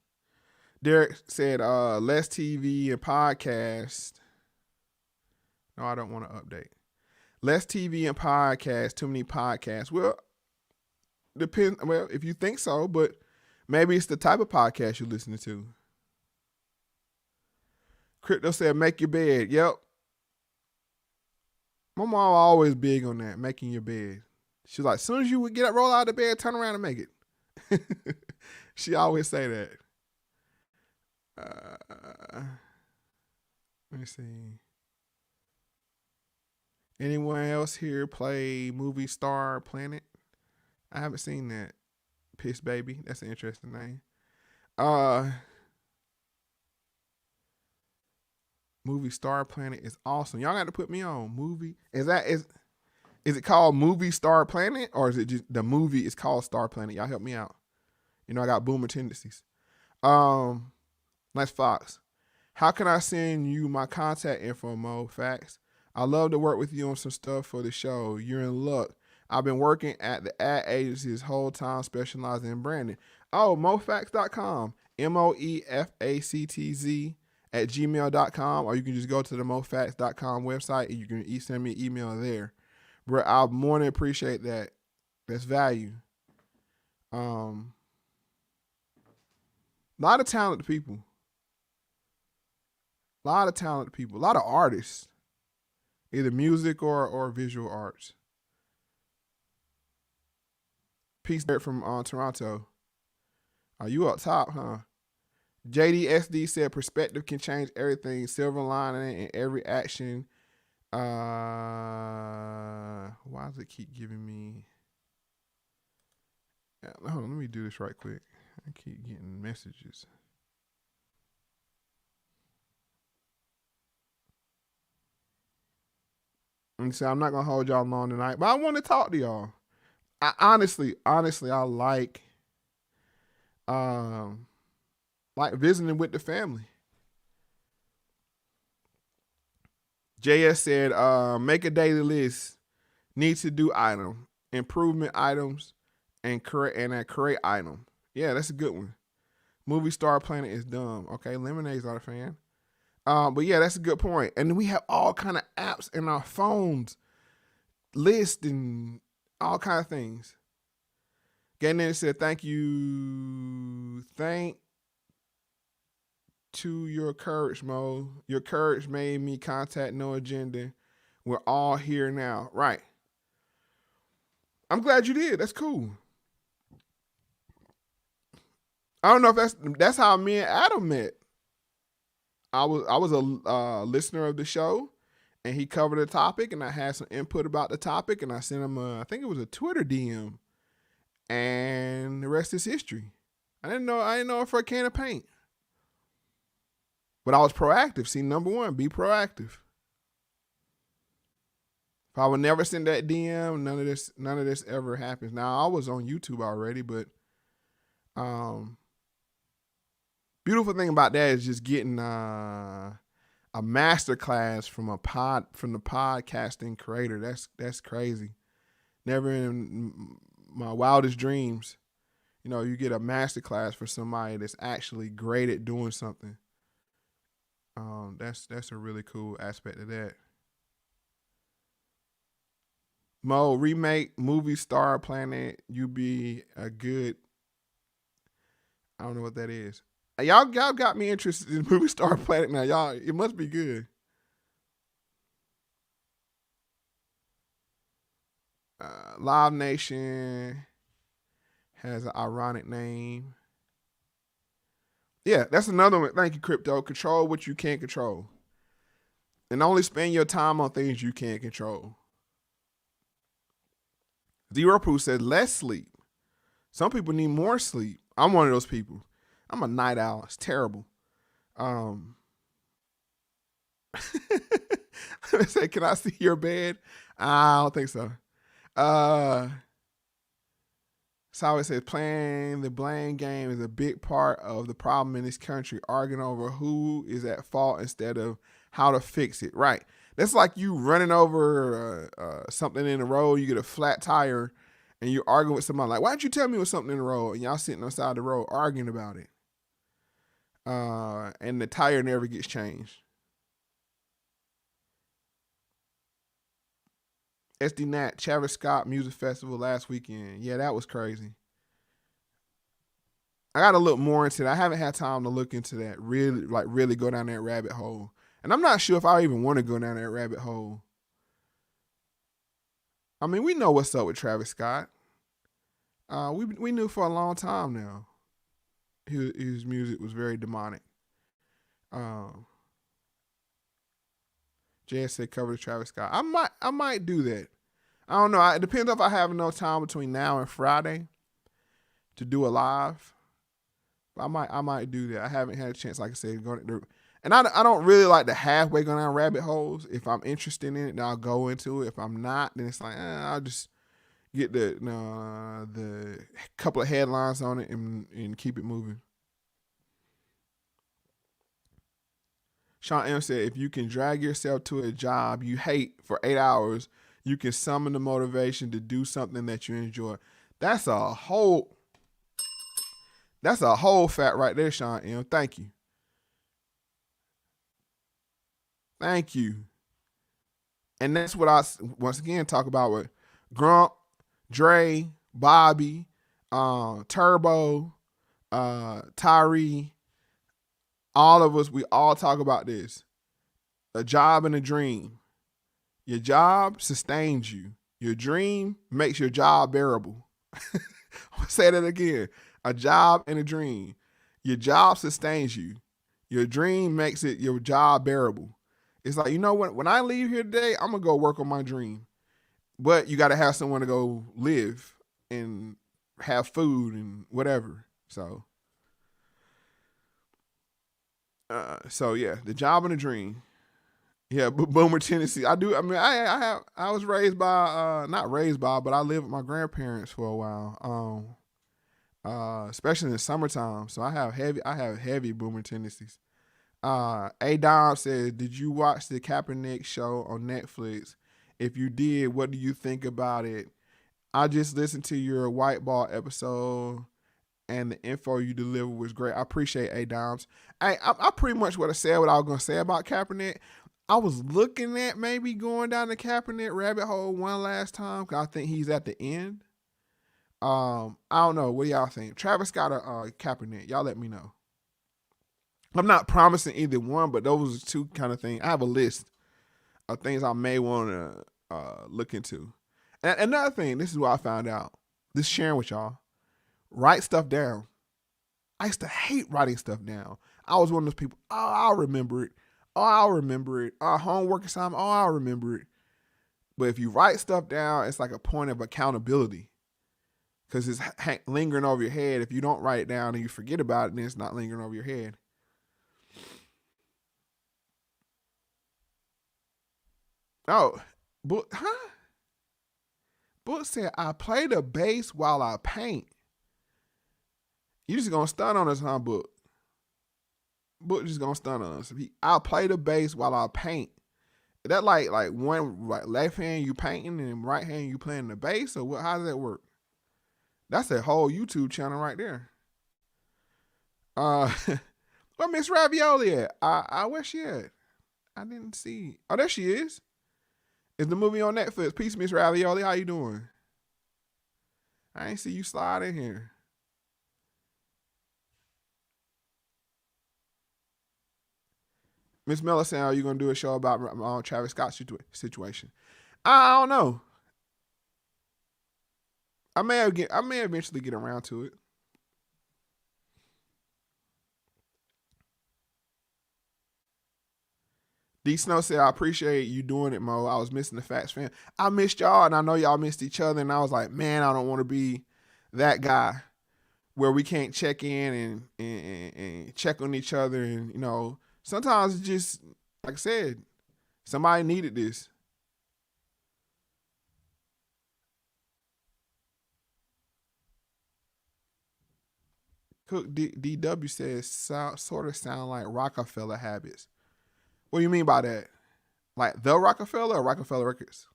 Derek said, less TV and podcast. No, I don't want to update. Less TV and podcast. Too many podcasts. Well, depends. Well, if you think so, but maybe it's the type of podcast you're listening to. Crypto said, make your bed. Yep. My mom always big on that, making your bed. She's like, as soon as you would get up, roll out of bed, turn around and make it. She always say that. Let me see. Anyone else here play Movie Star Planet? I haven't seen that. Piss Baby. That's an interesting name. Movie Star Planet is awesome. Y'all got to put me on. Movie. Is it called Movie Star Planet, or is it just the movie is called Star Planet? Y'all help me out. I got boomer tendencies. Nice Fox. How can I send you my contact info, Mo? Facts. I love to work with you on some stuff for the show. You're in luck. I've been working at the ad agency this whole time, specializing in branding. Oh, mofax.com. MOEFACTZ @gmail.com, or you can just go to the mofax.com website and you can send me an email there. Bro, I more than appreciate that. That's value. A lot of talented people. A lot of artists. Either music or visual arts. Peace from Toronto. Are you up top, huh? JDSD said perspective can change everything. Silver lining in every action. Why does it keep giving me? Hold on, let me do this right quick. I keep getting messages. And so I'm not gonna hold y'all long tonight, but I want to talk to y'all. I honestly, I like visiting with the family. JS said, make a daily list. Need to do item, improvement items, and create item. Yeah, that's a good one. Movie Star Planet is dumb. Okay, Lemonade's not a fan. But yeah, that's a good point. And we have all kind of apps in our phones, list and all kind of things. Gannon said, thank you. Thank to your courage, Mo. Your courage made me contact No Agenda. We're all here now. Right. I'm glad you did. That's cool. I don't know if that's how me and Adam met. I was a listener of the show, and he covered a topic, and I had some input about the topic, and I sent him I think it was a Twitter DM, and the rest is history. I didn't know for a can of paint, but I was proactive. See, number one, be proactive. If I would never send that DM, none of this ever happens. Now I was on YouTube already, but beautiful thing about that is just getting a master class from the podcasting creator. That's crazy. Never in my wildest dreams, you get a master class for somebody that's actually great at doing something. That's a really cool aspect of that. Mo, remake Movie Star Planet. You be a good. I don't know what that is. Y'all got me interested in Movie Star Planet now. Y'all, it must be good. Live Nation has an ironic name. Yeah, that's another one. Thank you, Crypto. Control what you can't control. And only spend your time on things you can't control. Zero Proof says less sleep. Some people need more sleep. I'm one of those people. I'm a night owl. It's terrible. Um, Let me say, can I see your bed? I don't think so. Uh, so it says playing the blame game is a big part of the problem in this country, arguing over who is at fault instead of how to fix it. Right. That's like you running over something in the road. You get a flat tire and you're arguing with somebody like, why didn't you tell me it was something in the road? And y'all sitting on the side of the road arguing about it. And the tire never gets changed. SD Nat, Travis Scott Music Festival last weekend. Yeah, that was crazy. I got to look more into that. I haven't had time to look into that. Really go down that rabbit hole. And I'm not sure if I even want to go down that rabbit hole. I mean, we know what's up with Travis Scott. We knew for a long time now. His music was very demonic. JS said cover the Travis Scott. I might do that. I don't know. It depends if I have enough time between now and Friday to do a live. But I might do that. I haven't had a chance, like I said, and I don't really like the halfway go down rabbit holes. If I'm interested in it, then I'll go into it. If I'm not, then it's like I'll just get the couple of headlines on it and keep it moving. Sean M said, if you can drag yourself to a job you hate for 8 hours, you can summon the motivation to do something that you enjoy. That's a whole fact right there, Sean M. Thank you. Thank you. And that's what I, once again, talk about with Grump, Dre, Bobby, Turbo, Tyree, all of us, we all talk about this. A job and a dream. Your job sustains you. Your dream makes your job bearable. I'll say that again. A job and a dream. Your job sustains you. Your dream makes your job bearable. It's like, you know what? When I leave here today, I'm going to go work on my dream. But you got to have someone to go live and have food and whatever. So yeah, the job and the dream. Yeah, Boomer, Tennessee. I do. I mean, I was raised by not raised by, but I lived with my grandparents for a while. Especially in the summertime. So I have heavy Boomer tendencies. A Dom says, did you watch the Kaepernick show on Netflix? If you did, what do you think about it? I just listened to your white ball episode and the info you delivered was great. I appreciate A Doms. I pretty much would have said what I was gonna say about Kaepernick. I was looking at maybe going down the Kaepernick rabbit hole one last time because I think he's at the end. I don't know. What do y'all think? Travis Scott or Kaepernick? Y'all let me know. I'm not promising either one, but those are two kind of things. I have a list of things I may want to look into. And another thing, this is what I found out. This sharing with y'all. Write stuff down. I used to hate writing stuff down. I was one of those people, I'll remember it. I'll remember it. Homework assignment, I'll remember it. But if you write stuff down, it's like a point of accountability. Because it's lingering over your head. If you don't write it down and you forget about it, then it's not lingering over your head. Oh, Book said, I play the bass while I paint. You just gonna stun on us, huh, Book? Book just gonna stun on us. I'll play the bass while I paint. That like one left hand you painting and right hand you playing the bass, or what? How does that work? That's a whole YouTube channel right there. Where Miss Ravioli at? Where she at? I didn't see. Oh, there she is. Is the movie on Netflix? Peace, Miss Ravioli. How you doing? I ain't see you slide in here. Miss Miller saying, are you going to do a show about Travis Scott's situation? I don't know. I may eventually get around to it. D Snow said, I appreciate you doing it, Mo. I was missing the Facts fam. I missed y'all, and I know y'all missed each other, and I was like, man, I don't want to be that guy where we can't check in and check on each other. And, sometimes it's just, like I said, somebody needed this. Cook DW says, sort of sound like Rockefeller habits. What do you mean by that? Like the Rockefeller or Rockefeller Records?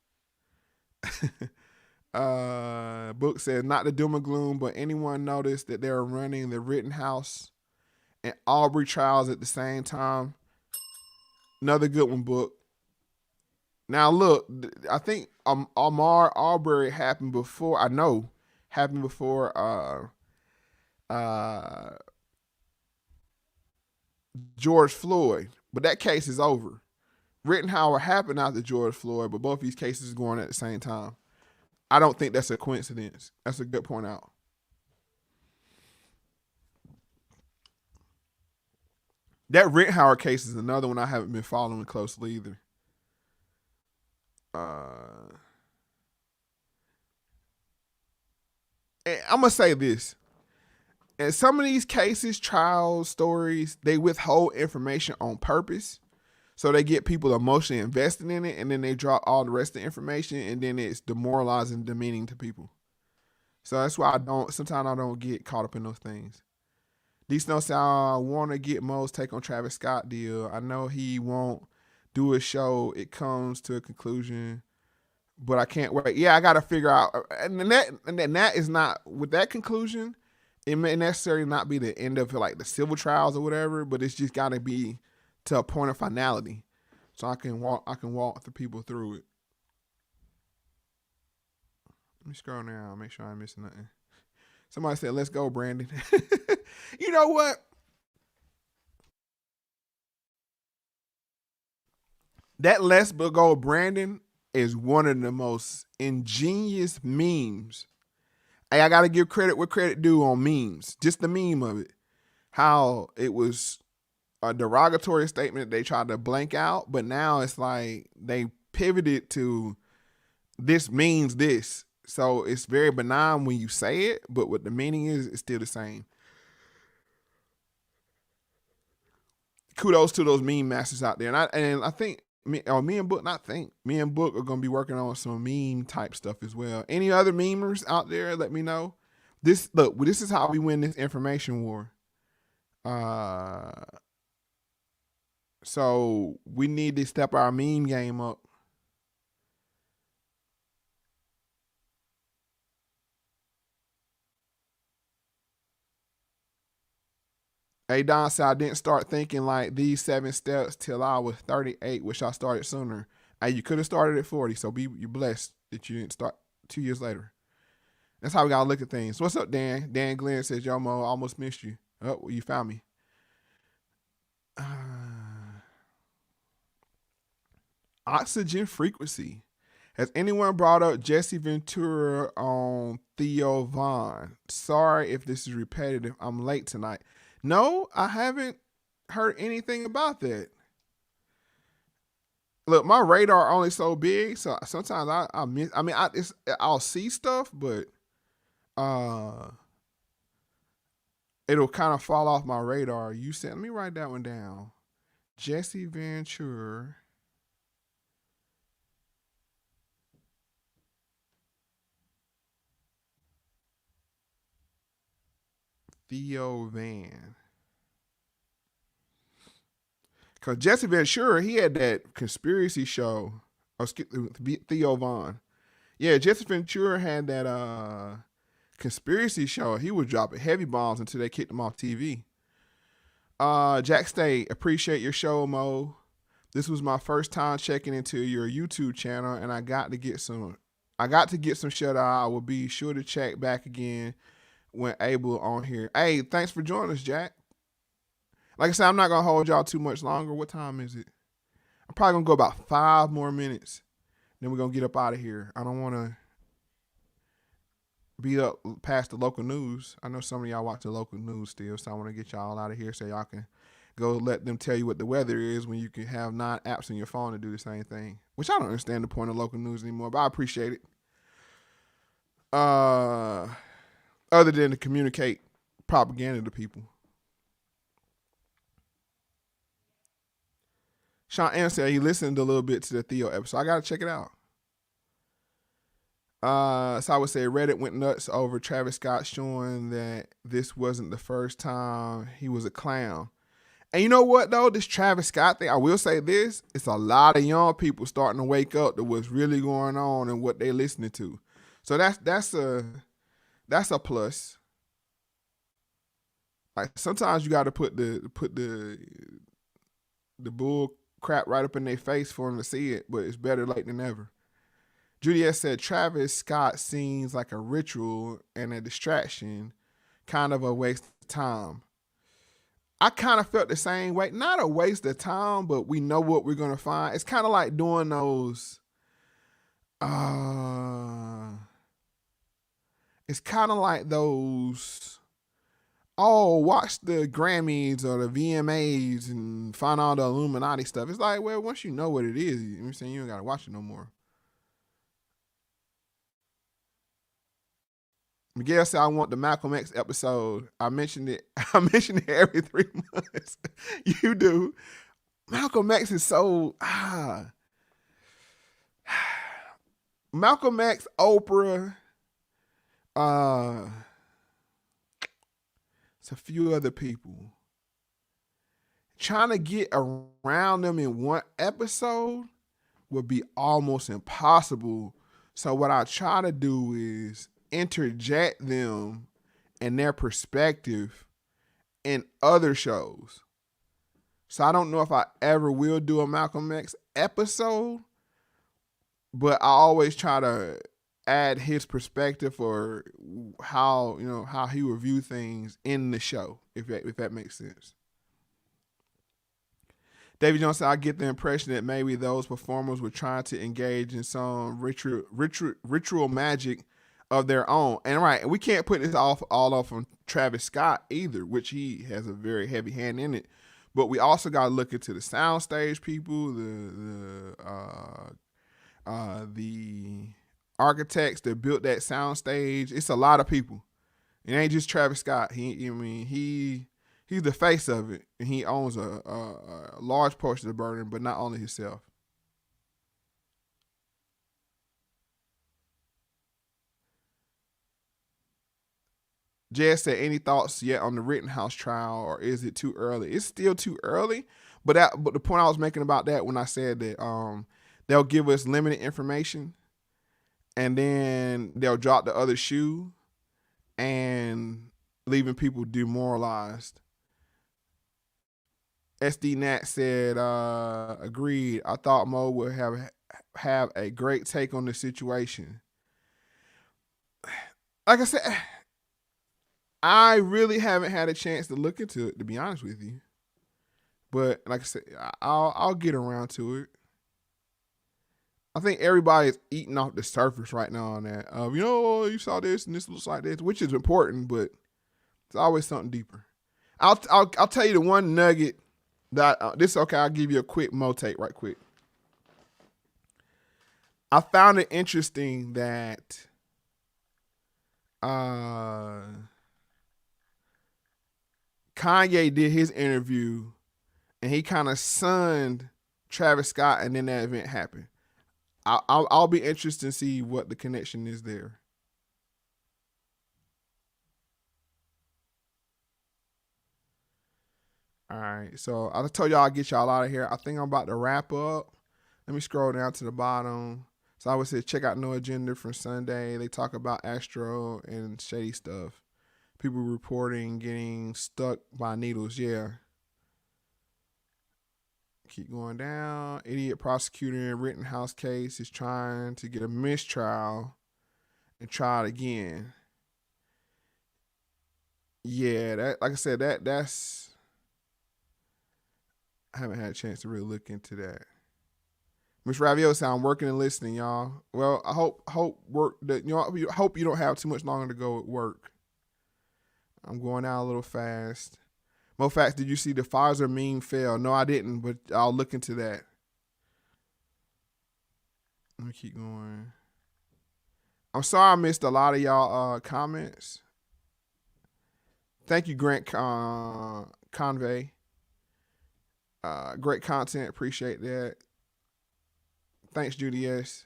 Book says, not the doom and gloom, but anyone noticed that they're running the Rittenhouse and Aubrey trials at the same time? Another good one, Book. Now look, I think Ahmaud Arbery happened before. I know happened before George Floyd, but that case is over. Rittenhouse happened after George Floyd, but both these cases are going at the same time. I don't think that's a coincidence. That's a good point out. That Rittenhouse case is another one I haven't been following closely either. And I'm gonna say this: in some of these cases, trials, stories, they withhold information on purpose. So they get people emotionally invested in it, and then they drop all the rest of the information, and then it's demoralizing, demeaning to people. So that's why sometimes I don't get caught up in those things. These no sound want to get Mo's take on Travis Scott deal. I know he won't do a show. It comes to a conclusion, but I can't wait. Yeah, I got to figure out. And that is not, with that conclusion, it may necessarily not be the end of like the civil trials or whatever, but it's just got to be to a point of finality, so I can walk the people through it. Let me scroll down, make sure I ain't missing nothing. Somebody said, "Let's go, Brandon." You know what? That "Let's go, Brandon" is one of the most ingenious memes. Hey, I gotta give credit where credit due on memes. Just the meme of it, how it was a derogatory statement they tried to blank out, but now it's like they pivoted to this means this. So it's very benign when you say it, but what the meaning is, it's still the same. Kudos to those meme masters out there. And I think me and Book, me and Book are gonna be working on some meme type stuff as well. Any other memers out there, let me know. This is how we win this information war. So we need to step our meme game up. Hey, Don said, I didn't start thinking like these 7 steps till I was 38. Wish I started sooner. Hey, you could have started at 40, so you're blessed that you didn't start 2 years later. That's how we gotta look at things. What's up, Dan? Dan Glenn says, Yo, Mo, almost missed you. Oh, well, you found me. Oxygen frequency. Has anyone brought up Jesse Ventura on Theo Vaughn? Sorry if this is repetitive. I'm late tonight. No, I haven't heard anything about that. Look, my radar only so big, so sometimes I miss. I mean, I'll see stuff, but it'll kind of fall off my radar. You said, let me write that one down. Jesse Ventura. Theo Van. Because Jesse Ventura, he had that conspiracy show. Oh, Theo Vaughn. Yeah, Jesse Ventura had that conspiracy show. He was dropping heavy bombs until they kicked him off TV. Jack State, appreciate your show, Mo. This was my first time checking into your YouTube channel, and I got to get some shut eye. I will be sure to check back again when able on here. Hey, thanks for joining us, Jack. Like I said, I'm not gonna hold y'all too much longer. What time is it? I'm probably gonna go about 5 more minutes. Then we're gonna get up out of here. I don't wanna be up past the local news. I know some of y'all watch the local news still, so I wanna get y'all out of here so y'all can go let them tell you what the weather is when you can have 9 apps on your phone to do the same thing. Which I don't understand the point of local news anymore, but I appreciate it. other than to communicate propaganda to people. Sean Anderson, he listened a little bit to the Theo episode. I gotta check it out. So I would say Reddit went nuts over Travis Scott showing that this wasn't the first time he was a clown. And you know what though, this Travis Scott thing, I will say this, it's a lot of young people starting to wake up to what's really going on and what they're listening to. So that's a plus. Like sometimes you got to put the bull crap right up in their face for them to see it, but it's better late than never. Juliet said Travis Scott seems like a ritual and a distraction, kind of a waste of time. I kind of felt the same way. Not a waste of time, but we know what we're gonna find. It's kind of like doing those. It's kind of like those. Oh, watch the Grammys or the VMAs and find all the Illuminati stuff. It's like, well, once you know what it is, you know what I'm saying, you don't gotta watch it no more. Miguel said I want the Malcolm X episode. I mentioned it. I mention it every 3 months. You do. Malcolm X is so Malcolm X, Oprah, it's a few other people. Trying to get around them in one episode would be almost impossible. So what I try to do is interject them and their perspective in other shows. So I don't know if I ever will do a Malcolm X episode, but I always try to add his perspective or how he would view things in the show, if that makes sense. David Jones said, I get the impression that maybe those performers were trying to engage in some ritual magic of their own. And right, we can't put this all off on Travis Scott either, which he has a very heavy hand in it. But we also got to look into the soundstage people, the architects that built that soundstage. It's a lot of people. It ain't just Travis Scott. He's the face of it, and he owns a large portion of the burden, but not only himself. Jess said, any thoughts yet on the Rittenhouse trial, or is it too early? It's still too early, but the point I was making about that when I said that they'll give us limited information, and then they'll drop the other shoe, and leaving people demoralized. SD Nat said, agreed. I thought Mo would have a great take on the situation. Like I said, I really haven't had a chance to look into it, to be honest with you. But like I said, I'll get around to it. I think everybody is eating off the surface right now on that. You saw this and this looks like this, which is important, but it's always something deeper. I'll tell you the one nugget that this okay. I'll give you a quick Mo take right quick. I found it interesting that Kanye did his interview and he kind of sunned Travis Scott, and then that event happened. I'll be interested to see what the connection is there. All right, so I told y'all I'll get y'all out of here. I think I'm about to wrap up. Let me scroll down to the bottom. So I would say check out No Agenda from Sunday. They talk about Astro and shady stuff. People reporting getting stuck by needles. Yeah. Keep going down. Idiot prosecutor in Rittenhouse case is trying to get a mistrial and try it again. Yeah, that, like I said, that's I haven't had a chance to really look into that. Miss Ravio said, I'm working and listening, y'all. Well, I hope work that hope you don't have too much longer to go at work. I'm going out a little fast. Mo Facts, did you see the Pfizer meme fail? No, I didn't, but I'll look into that. Let me keep going. I'm sorry I missed a lot of y'all comments. Thank you, Grant Convey. Great content. Appreciate that. Thanks, Judy S.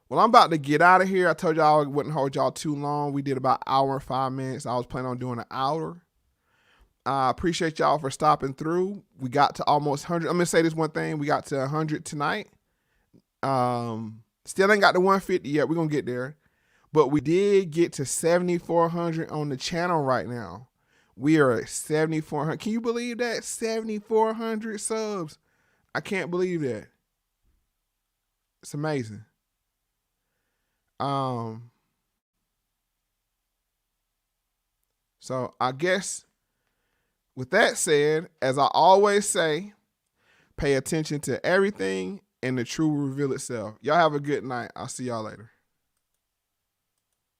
Well, I'm about to get out of here. I told y'all I wouldn't hold y'all too long. We did about an hour and 5 minutes. I was planning on doing an hour. I appreciate y'all for stopping through. We got to almost 100. I'm going to say this one thing. We got to 100 tonight. Still ain't got to 150 yet. We're going to get there. But we did get to 7,400 on the channel right now. We are at 7,400. Can you believe that? 7,400 subs. I can't believe that. It's amazing. So I guess with that said, as I always say, pay attention to everything and the truth will reveal itself. Y'all have a good night. I'll see y'all later.